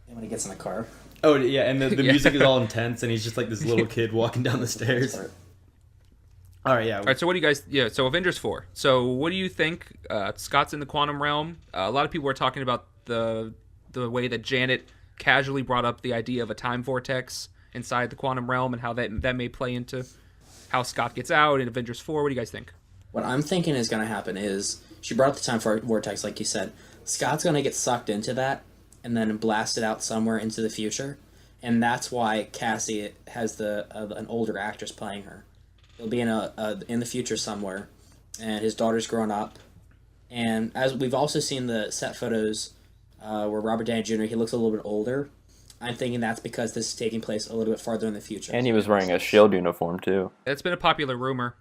And when he gets in the car. Oh yeah, and the music is all intense, and he's just like this little kid walking down the stairs. All right, yeah. All right, so what do you guys? Yeah, so Avengers 4. So what do you think? Scott's in the quantum realm. A lot of people are talking about the way that Janet casually brought up the idea of a time vortex inside the quantum realm, and how that may play into how Scott gets out in Avengers 4. What do you guys think? What I'm thinking is going to happen is, she brought up the time vortex, like you said. Scott's going to get sucked into that and then blasted out somewhere into the future. And that's why Cassie has an older actress playing her. He'll be in the future somewhere, and his daughter's grown up. And as we've also seen the set photos where Robert Downey Jr., he looks a little bit older. I'm thinking that's because this is taking place a little bit farther in the future. And he was wearing a SHIELD uniform, too. That's been a popular rumor.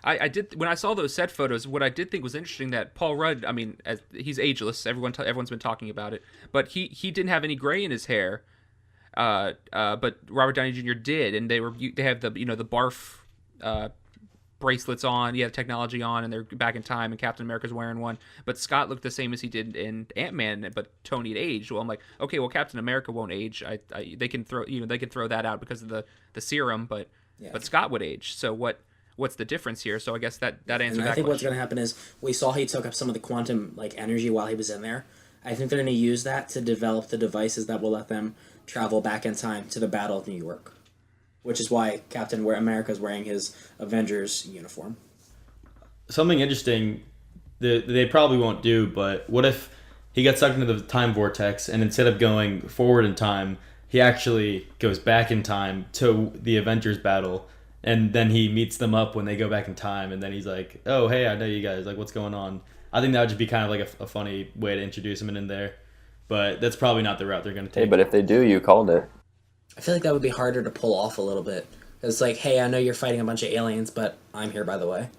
I did, when I saw those set photos, what I did think was interesting that Paul Rudd, I mean, he's ageless. Everyone's been talking about it, but he didn't have any gray in his hair. But Robert Downey Jr. did, and they have the the barf bracelets on, technology on, and they're back in time, and Captain America's wearing one. But Scott looked the same as he did in Ant-Man, but Tony had aged. Well, I'm like, okay, well, Captain America won't age. They can throw that out because of the serum, but Scott would age. So what's the difference here? So I guess that answers that. I think question. what's going to happen is, we saw he took up some of the quantum energy while he was in there. I think they're going to use that to develop the devices that will let them travel back in time to the Battle of New York, which is why Captain America is wearing his Avengers uniform. Something interesting that they probably won't do, but what if he gets sucked into the time vortex, and instead of going forward in time, he actually goes back in time to the Avengers battle, and then he meets them up when they go back in time, and then he's like, oh, hey, I know you guys, like, what's going on? I think that would just be kind of like a funny way to introduce him in there, but that's probably not the route they're going to take. Hey, but if they do, you called it. I feel like that would be harder to pull off a little bit. It's like, hey, I know you're fighting a bunch of aliens, but I'm here, by the way.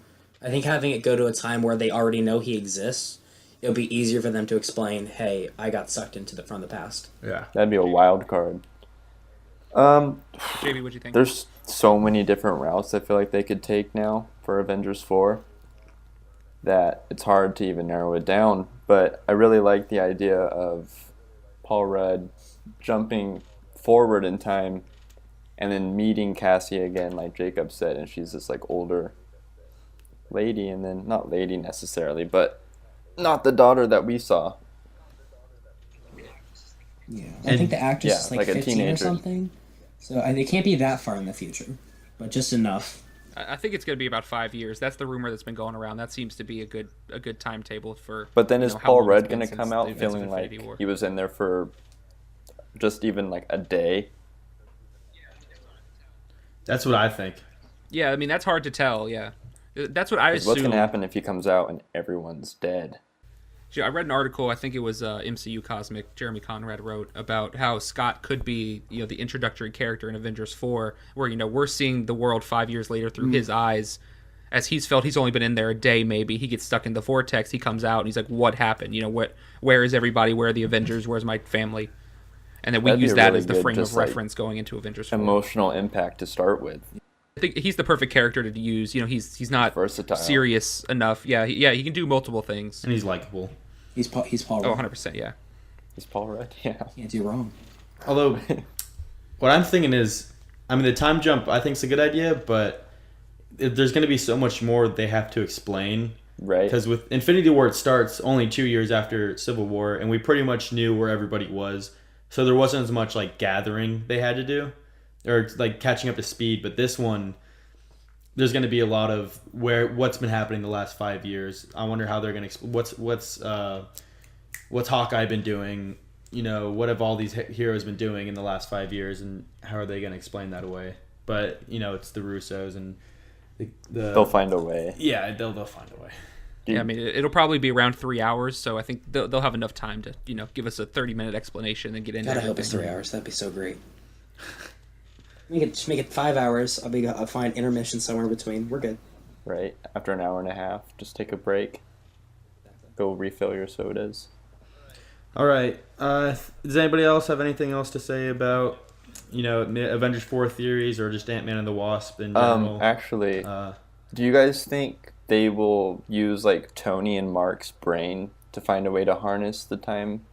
I think having it go to a time where they already know he exists, it'll be easier for them to explain, hey, I got sucked from the past. Yeah. That'd be a wild card. JB, what'd you think? There's so many different routes I feel like they could take now for Avengers 4 that it's hard to even narrow it down. But I really like the idea of Paul Rudd jumping forward in time and then meeting Cassie again, like Jacob said, and she's this like older lady, and then not lady necessarily, but not the daughter that we saw. Yeah, I think the actress is like a 15 teenager or something, so they can't be that far in the future, but just enough. I think it's going to be about 5 years. That's the rumor that's been going around. That seems to be a good timetable for. But then is how Paul long Rudd it's been going to come since out the events of feeling like Infinity War. he was in there for just even like a day? That's what I think. Yeah, I mean, that's hard to tell, yeah. That's what I assume. What's going to happen if he comes out and everyone's dead? I read an article, I think it was MCU Cosmic, Jeremy Conrad wrote, about how Scott could be, the introductory character in Avengers 4, where, we're seeing the world 5 years later through his eyes. As he's felt, he's only been in there a day, maybe. He gets stuck in the vortex, he comes out, and he's like, what happened? Where is everybody? Where are the Avengers? Where's my family? And then we use that as the frame of reference going into Avengers 4. Emotional impact to start with. I think he's the perfect character to use. He's not versatile, serious enough. Yeah, he can do multiple things. And he's likable. He's Paul Oh, Rudd. 100%, yeah. He's Paul Rudd, yeah. Can't do wrong. Although, what I'm thinking is, the time jump I think is a good idea, but there's going to be so much more they have to explain. Right. Because with Infinity War, it starts only 2 years after Civil War, and we pretty much knew where everybody was. So there wasn't as much gathering they had to do, or catching up to speed. But this one, there's going to be a lot of what's been happening the last 5 years. I wonder how they're going to what's Hawkeye been doing, what have all these heroes been doing in the last 5 years, and how are they going to explain that away? But it's the Russos, and They'll find a way. Yeah, they'll find a way. Yeah, I mean, it'll probably be around 3 hours, so I think they'll have enough time to, give us a 30-minute explanation and get into God, I everything. hope it's 3 hours. That'd be so great. Just make it 5 hours. I'll find intermission somewhere between. We're good. Right? After an hour and a half, just take a break. Go refill your sodas. All right. Does anybody else have anything else to say about, Avengers 4 theories or just Ant-Man and the Wasp in general? Actually, do you guys think they will use like Tony and Mark's brain to find a way to harness the time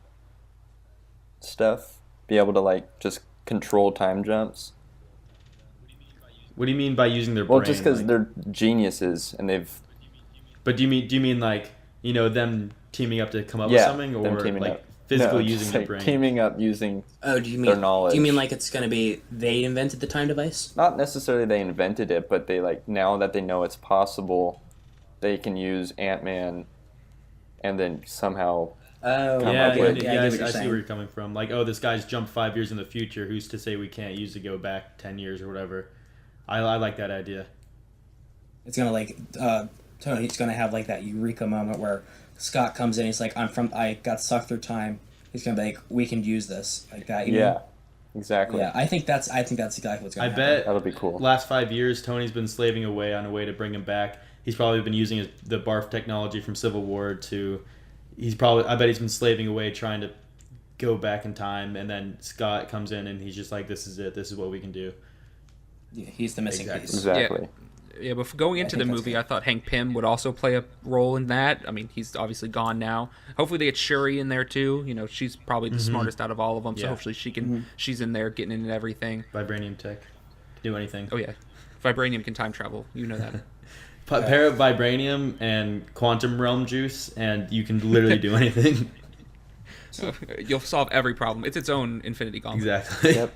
stuff? Be able to like just control time jumps? What do you mean by using their brain? Well, just because they're geniuses and they've. But do you mean like them teaming up to come up with something, or like up. physically using their brain? Teaming up using do you mean their knowledge. Do you mean like it's going to be they invented the time device? Not necessarily they invented it, but they like now that they know it's possible, they can use Ant-Man and then somehow. Oh, Yeah, up with- I see saying. where you're coming from. Like, oh, this guy's jumped 5 years in the future. Who's to say we can't use to go back 10 years or whatever? I like that idea. It's gonna Tony's gonna have like that eureka moment where Scott comes in. He's like, I got sucked through time. He's gonna be like, we can use this like that. You know? Exactly. Yeah, I think that's exactly what's gonna I happen. bet That'll be cool. last 5 years, Tony's been slaving away on a way to bring him back. He's probably been using the barf technology from Civil War to. I bet he's been slaving away trying to go back in time, and then Scott comes in and he's just like, "This is it. This is what we can do." Yeah, he's the missing piece. Exactly. Yeah, but going into the think that's movie, good. I thought Hank Pym would also play a role in that. I mean, he's obviously gone now. Hopefully they get Shuri in there too. She's probably the smartest out of all of them, so Yeah. hopefully she's in there getting into everything. Vibranium tech, do anything. Oh yeah, Vibranium can time travel. You know that. Pair of vibranium and quantum realm juice, and you can literally do anything. You'll solve every problem. It's its own Infinity Gauntlet. Exactly. Yep.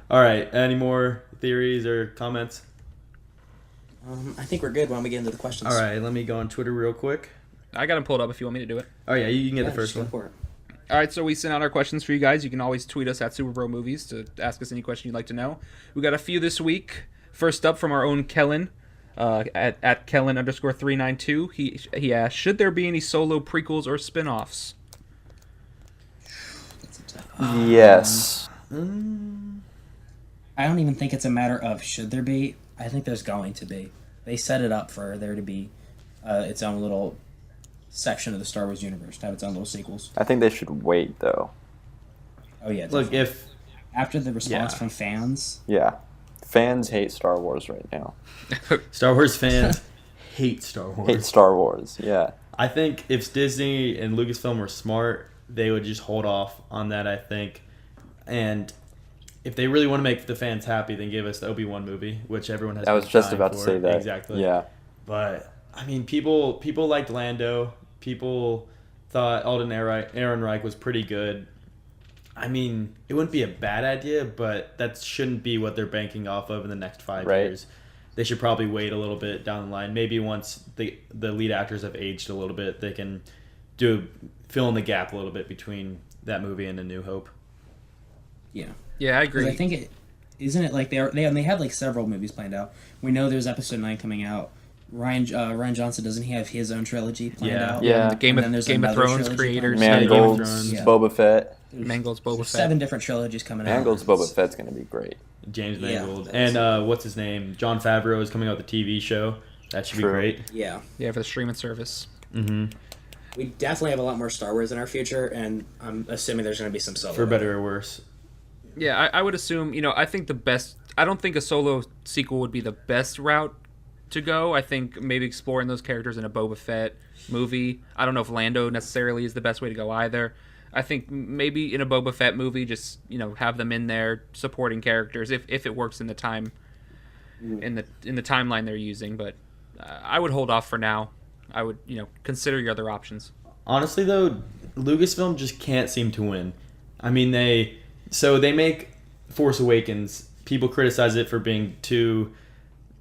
All right. Any more theories or comments? I think we're good when we get into the questions. All right. Let me go on Twitter real quick. I got them pulled up if you want me to do it. Oh yeah, you can get Yeah, the first just go one. for it. All right, so we sent out our questions for you guys. You can always tweet us at SuperBro Movies to ask us any question you'd like to know. We got a few this week. First up from our own Kellen, at Kellen_392. He asked, should there be any solo prequels or spin-offs? That's a tough- Yes. I don't even think it's a matter of should there be. I think there's going to be. They set it up for there to be its own little section of the Star Wars universe, to have its own little sequels. I think they should wait though. Oh yeah. Look, definitely. if After the response Yeah. from fans, Yeah. Fans hate Star Wars right now. Star Wars fans hate Star Wars, Hate Star Wars. Yeah. I think if Disney and Lucasfilm were smart, they would just hold off on that, I think. And if they really want to make the fans happy, then give us the Obi-Wan movie, which everyone has I was been just dying about to for. say that. Exactly. Yeah. But, I mean, people liked Lando. People thought Alden Ehrenreich was pretty good. I mean, it wouldn't be a bad idea, but that shouldn't be what they're banking off of in the next 5 Right. years. They should probably wait a little bit down the line. Maybe once the lead actors have aged a little bit, they can fill in the gap a little bit between that movie and A New Hope. yeah. Yeah, I 'Cause agree. I think isn't it like they have like several movies planned out. We know there's Episode 9 coming out. Ryan Johnson, doesn't he have his own trilogy planned Yeah. out? Yeah. The Game And of then there's Thrones another trilogy creators. Game of Mangold's Thrones. Yeah. Boba Fett. Mangold's Boba There's Fett. 7 different trilogies coming out. Mangold's Boba Fett's gonna be great. James Yeah, Mangold. that's- And what's his name? John Favreau is coming out with the TV show. That should True. be great. Yeah. Yeah, for the streaming service. Mm-hmm. We definitely have a lot more Star Wars in our future, and I'm assuming there's going to be some solo. For better or worse. Yeah, I would assume, I think I don't think a solo sequel would be the best route to go. I think maybe exploring those characters in a Boba Fett movie. I don't know if Lando necessarily is the best way to go either. I think maybe in a Boba Fett movie, just, have them in there supporting characters if it works in the time, in the timeline they're using. But I would hold off for now. I would, consider your other options. Honestly, though, Lucasfilm just can't seem to win. I mean, they make Force Awakens. People criticize it for being too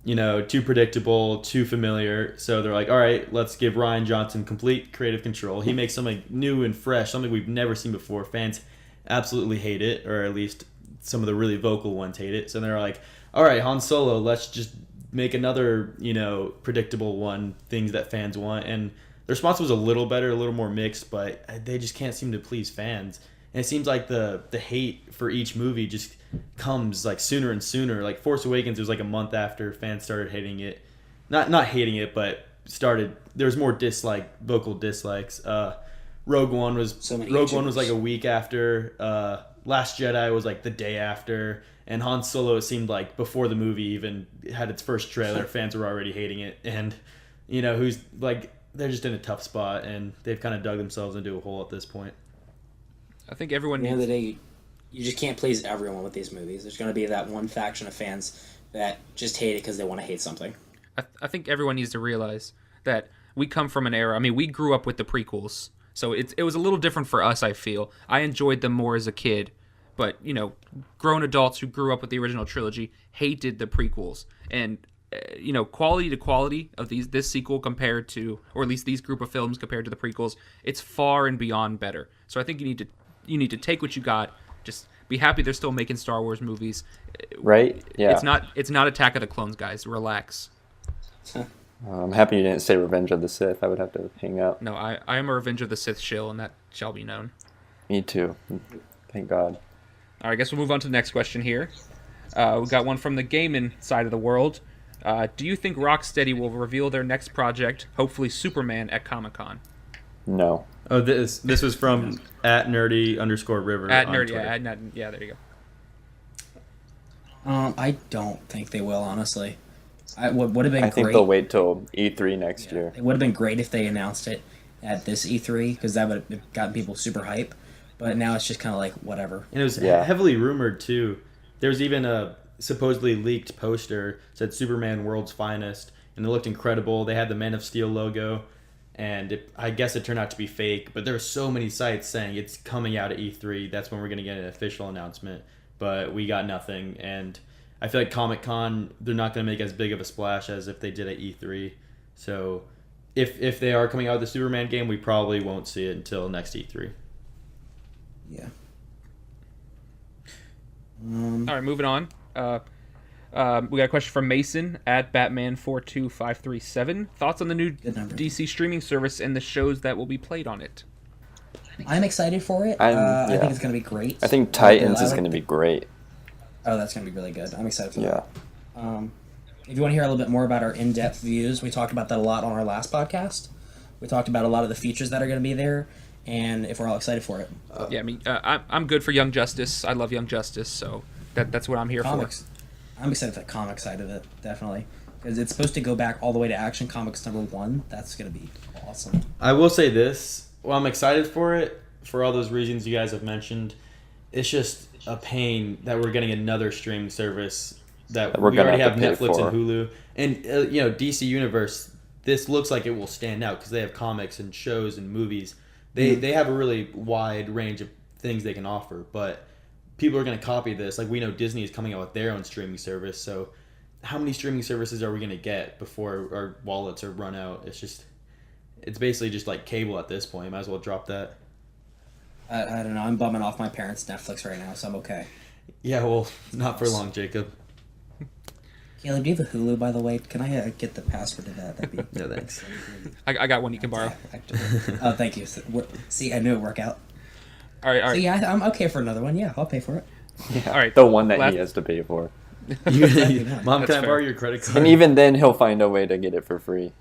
too predictable, too familiar. So they're like, all right, let's give Rian Johnson complete creative control. He makes something new and fresh, something we've never seen before. Fans absolutely hate it, or at least some of the really vocal ones hate it. So they're like, all right, Han Solo, let's just make another, predictable one, things that fans want. And the response was a little better, a little more mixed, but they just can't seem to please fans. And it seems like the hate for each movie just comes like sooner and sooner. Like Force Awakens was like a month after fans started hating it. Not hating it, but there was more vocal dislikes. Rogue One was like a week after. Last Jedi was like the day after. And Han Solo, it seemed like before the movie even had its first trailer, fans were already hating it. And who's like, they're just in a tough spot, and they've kind of dug themselves into a hole at this point. I think everyone At the end of the day, you just can't please everyone with these movies. There's going to be that one faction of fans that just hate it because they want to hate something. I think everyone needs to realize that we come from an era. I mean, we grew up with the prequels, so it was a little different for us. I feel I enjoyed them more as a kid, but grown adults who grew up with the original trilogy hated the prequels, and quality to quality of this sequel compared to, or at least these group of films compared to the prequels, it's far and beyond better. So I think you need to take what you got. Just be happy they're still making Star Wars movies. Right? Yeah. It's not Attack of the Clones, guys. Relax. I'm happy you didn't say Revenge of the Sith. I would have to hang up. No, I am a Revenge of the Sith shill, and that shall be known. Me too. Thank God. All right, I guess we'll move on to the next question here. We got one from the gaming side of the world. Do you think Rocksteady will reveal their next project, hopefully Superman, at Comic-Con? No. Oh, this was from @nerdy_river. At nerdy, yeah, there you go. I don't think they will, honestly. Would have been great. I think they'll wait till E3 next year. It would have been great if they announced it at this E3, because that would have gotten people super hype. But now it's just kind of like, whatever. And it was heavily rumored, too. There was even a supposedly leaked poster said Superman World's Finest, and it looked incredible. They had the Man of Steel logo, and I guess it turned out to be fake, but there were so many sites saying it's coming out at E3. That's when we're going to get an official announcement, but we got nothing. And I feel like Comic-Con, they're not going to make as big of a splash as if they did at E3. So if they are coming out with the Superman game, we probably won't see it until next E3. Yeah. All right, moving on. We got a question from Mason at Batman42537. Thoughts on the new DC streaming service and the shows that will be played on it? I'm excited for it. I think it's going to be great. I think Titans is going to be great. Oh, that's going to be really good. I'm excited for that. If you want to hear a little bit more about our in-depth views, we talked about that a lot on our last podcast. We talked about a lot of the features that are going to be there, and if we're all excited for it. Yeah, I mean, I'm good for Young Justice. I love Young Justice, so that's what I'm here for. I'm excited for the comic side of it, definitely. Because it's supposed to go back all the way to Action Comics #1. That's going to be awesome. I will say this. Well, I'm excited for it for all those reasons you guys have mentioned. It's just a pain that we're getting another streaming service that we already have Netflix and Hulu. And, DC Universe, this looks like it will stand out because they have comics and shows and movies. They have a really wide range of things they can offer, but people are going to copy this. Like, we know Disney is coming out with their own streaming service, so how many streaming services are we going to get before our wallets are run out? It's basically just like cable at this point. Might as well drop that. I don't know. I'm bumming off my parents' Netflix right now, so I'm okay. Yeah, well, not for long, Jacob. Caleb, do you have a Hulu, by the way? Can I get the password to that? That'd be... No, thanks. I got one you can borrow. Oh, thank you. See, I knew it would work out. All right. So, yeah, I'm okay for another one. Yeah, I'll pay for it. Yeah, all right. The one that he has to pay for. Mom, can I borrow your credit card? And even then, he'll find a way to get it for free.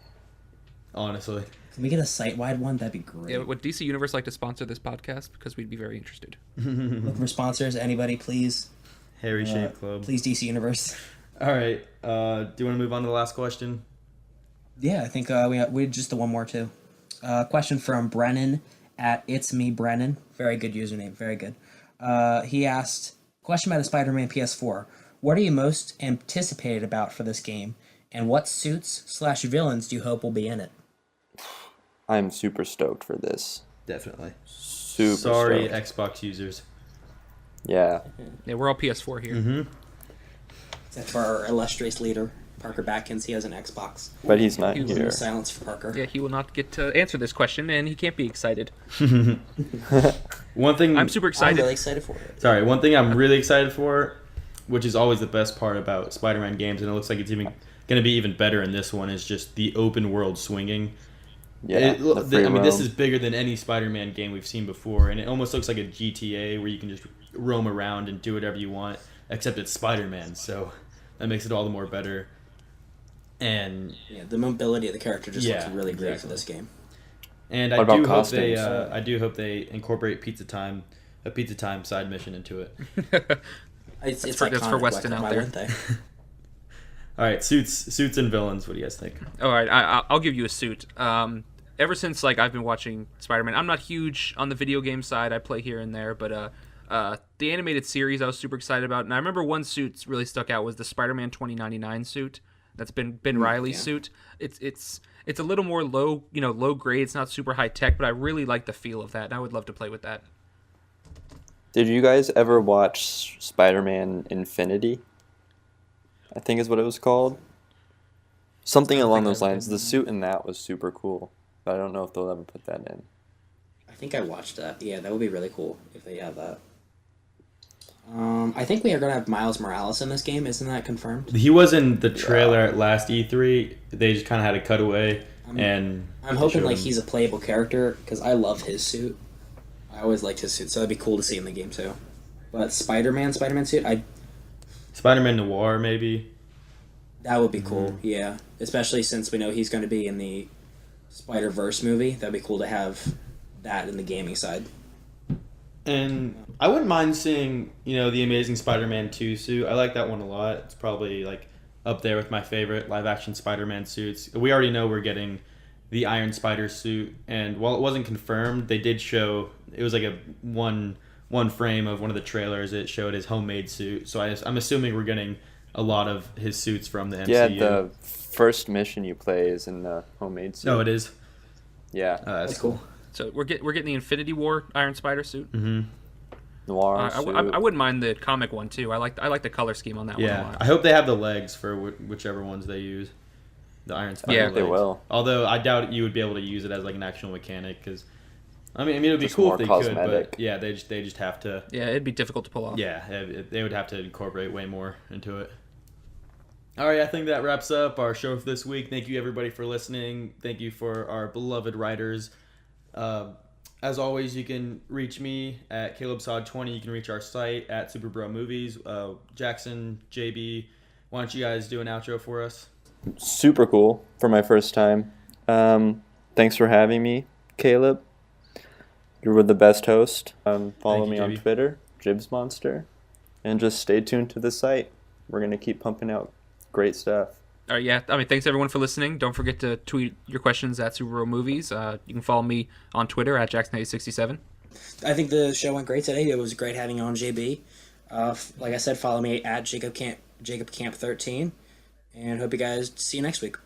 Honestly. Can we get a site-wide one? That'd be great. Yeah, would DC Universe like to sponsor this podcast? Because we'd be very interested. Look for sponsors. Anybody, please. Harry Shape Club. Please, DC Universe. All right. Do you want to move on to the last question? Yeah, I think we just the one more, too. Question from Brennan at It's Me Brennan. Very good username. Very good. He asked, question about a Spider-Man PS4. What are you most anticipated about for this game? And what suits/villains do you hope will be in it? I'm super stoked for this. Definitely. Super Sorry, stoked. Xbox users. Yeah. Yeah, we're all PS4 here. Mm-hmm. Except for our illustrious leader, Parker Batkins. He has an Xbox. But he's not He was here. Silence for Parker. Yeah, he will not get to answer this question, and he can't be excited. One thing I'm super excited. I'm really excited for it. Sorry, one thing I'm really excited for, which is always the best part about Spider-Man games, and it looks like it's even going to be even better in this one, is just the open world swinging. Yeah, the free I mean, this roam. is bigger than any Spider-Man game we've seen before, and it almost looks like a GTA where you can just roam around and do whatever you want, except it's Spider-Man, so that makes it all the more better. And Yeah, the mobility of the character just Yeah, looks really great exactly. for this game. and What I about do hope they costumes? I do hope they incorporate a pizza time side mission into it. It's for iconic. Weston out Why there. wouldn't they? All right, suits and villains. What do you guys think? All right, I'll give you a suit. Ever since I've been watching Spider-Man, I'm not huge on the video game side. I play here and there, but the animated series I was super excited about, and I remember one suit really stuck out was the Spider-Man 2099 suit. That's Ben Reilly's suit. It's a little more low grade. It's not super high tech, but I really like the feel of that, and I would love to play with that. Did you guys ever watch Spider-Man Infinity? I think is what it was called. Something along think I those lines. did. The suit in that was super cool. But I don't know if they'll ever put that in. I think I watched that. Yeah, that would be really cool if they have that. I think we are going to have Miles Morales in this game. Isn't that confirmed? He was in the trailer at last E3. They just kind of had a cutaway, and I'm they hoping showed like him. he's a playable character because I love his suit. I always liked his suit, so that'd be cool to see in the game too. But Spider-Man suit, Spider-Man Noir, maybe. that would be cool. Yeah, especially since we know he's going to be in the Spider-Verse movie. That'd be cool to have that in the gaming side. And I wouldn't mind seeing, the Amazing Spider-Man 2 suit. I like that one a lot. It's probably up there with my favorite live-action Spider-Man suits. We already know we're getting the Iron Spider suit, and while it wasn't confirmed, they did show it was like a one frame of one of the trailers. It showed his homemade suit, so I'm assuming we're getting a lot of his suits from the MCU. Yeah, the first mission you play is in the homemade suit. Oh, it is. Yeah. That's cool. So we're getting the Infinity War Iron Spider suit. Noir I suit. wouldn't mind the comic one too. I like the color scheme on that one a Yeah, lot. I hope they have the legs for whichever ones they use. The Iron Spider Yeah, legs. they will. Although I doubt you would be able to use it as like an actual mechanic, because it would be Just cool more if they could, cosmetic. but yeah, they just have to. Yeah, it'd be difficult to pull off. Yeah, they would have to incorporate way more into it. All right, I think that wraps up our show for this week. Thank you everybody for listening. Thank you for our beloved writers. As always, you can reach me at CalebSod20. You can reach our site at SuperBro Movies. Jackson, JB, why don't you guys do an outro for us? Super cool for my first time. Thanks for having me, Caleb. You were the best host. Follow Thank you, me on JB. Twitter, JibsMonster, and just stay tuned to the site. We're gonna keep pumping out great stuff. All right, yeah. Thanks everyone for listening. Don't forget to tweet your questions at SuperBro Movies. You can follow me on Twitter at Jackson867. I think the show went great today. It was great having you on, JB. Like I said, follow me at Jacob Camp 13, and hope you guys see you next week.